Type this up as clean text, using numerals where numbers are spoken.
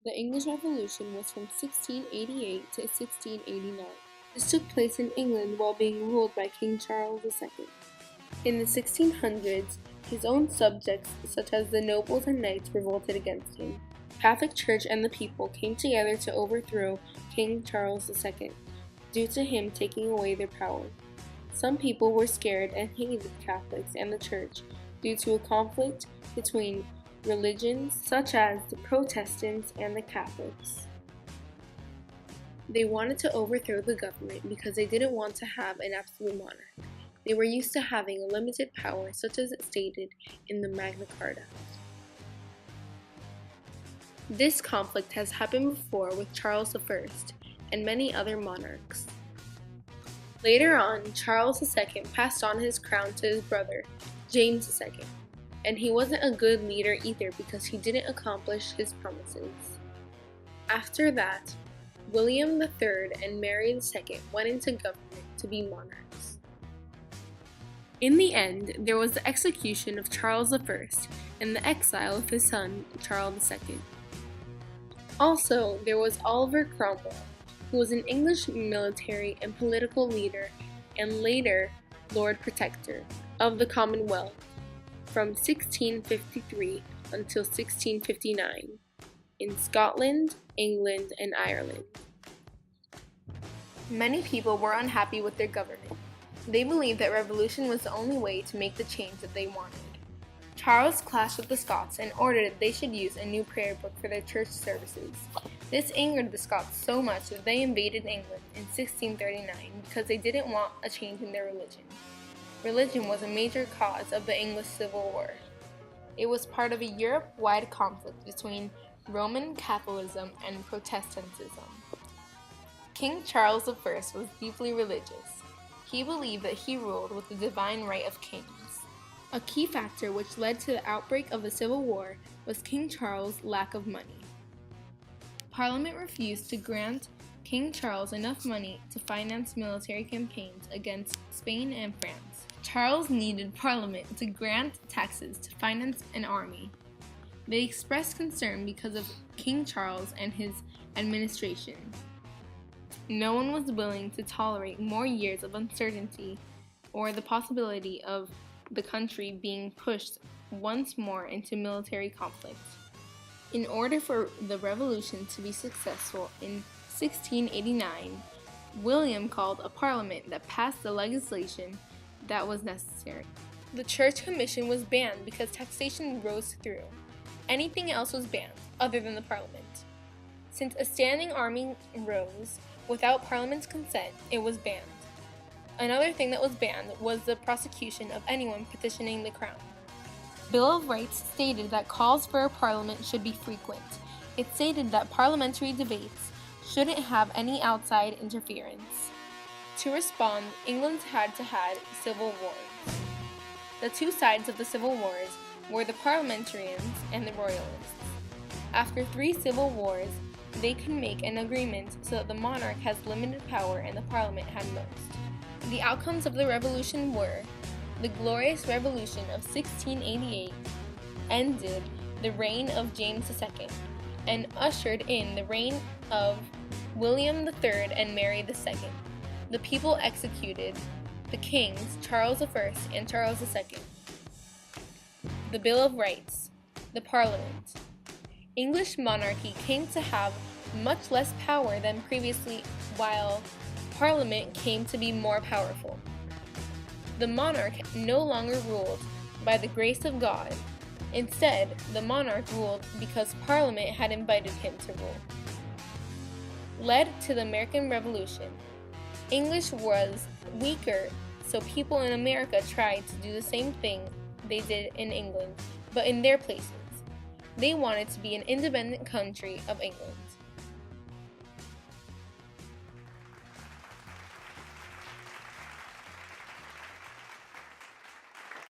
The English Revolution was from 1688 to 1689. This took place in England while being ruled by King Charles II. In the 1600s, his own subjects, such as the nobles and knights, revolted against him. The Catholic Church and the people came together to overthrow King Charles II, due to him taking away their power. Some people were scared and hated the Catholics and the Church due to a conflict between religions such as the Protestants and the Catholics. They wanted to overthrow the government because they didn't want to have an absolute monarch. They were used to having a limited power, such as it stated in the Magna Carta. This conflict has happened before with Charles I and many other monarchs. Later on, Charles II passed on his crown to his brother, James II, and he wasn't a good leader either because he didn't accomplish his promises. After that, William III and Mary II went into government to be monarchs. In the end, there was the execution of Charles I and the exile of his son, Charles II. Also, there was Oliver Cromwell, who was an English military and political leader and later Lord Protector of the Commonwealth from 1653 until 1659 in Scotland, England, and Ireland. Many people were unhappy with their government. They believed that revolution was the only way to make the change that they wanted. Charles clashed with the Scots and ordered that they should use a new prayer book for their church services. This angered the Scots so much that they invaded England in 1639 because they didn't want a change in their religion. Religion was a major cause of the English Civil War. It was part of a Europe-wide conflict between Roman Catholicism and Protestantism. King Charles I was deeply religious. He believed that he ruled with the divine right of kings. A key factor which led to the outbreak of the Civil War was King Charles' lack of money. Parliament refused to grant King Charles enough money to finance military campaigns against Spain and France. Charles needed Parliament to grant taxes to finance an army. They expressed concern because of King Charles and his administration. No one was willing to tolerate more years of uncertainty or the possibility of the country being pushed once more into military conflict. In order for the revolution to be successful in 1689, William called a parliament that passed the legislation that was necessary. The church commission was banned because taxation rose through. Anything else was banned, other than the parliament. Since a standing army rose without parliament's consent, it was banned. Another thing that was banned was the prosecution of anyone petitioning the crown. Bill of Rights stated that calls for a parliament should be frequent. It stated that parliamentary debates shouldn't have any outside interference. To respond, England had to have civil wars. The two sides of the civil wars were the parliamentarians and the royalists. After 3 civil wars, they could make an agreement so that the monarch has limited power and the parliament had most. The outcomes of the revolution were: the Glorious Revolution of 1688 ended the reign of James II and ushered in the reign of William III and Mary II. The people executed the kings Charles I and Charles II. The Bill of Rights, the Parliament. English monarchy came to have much less power than previously, while Parliament came to be more powerful. The monarch no longer ruled by the grace of God. Instead, the monarch ruled because Parliament had invited him to rule. Led to the American Revolution. English was weaker, so people in America tried to do the same thing they did in England, but in their places. They wanted to be an independent country of England.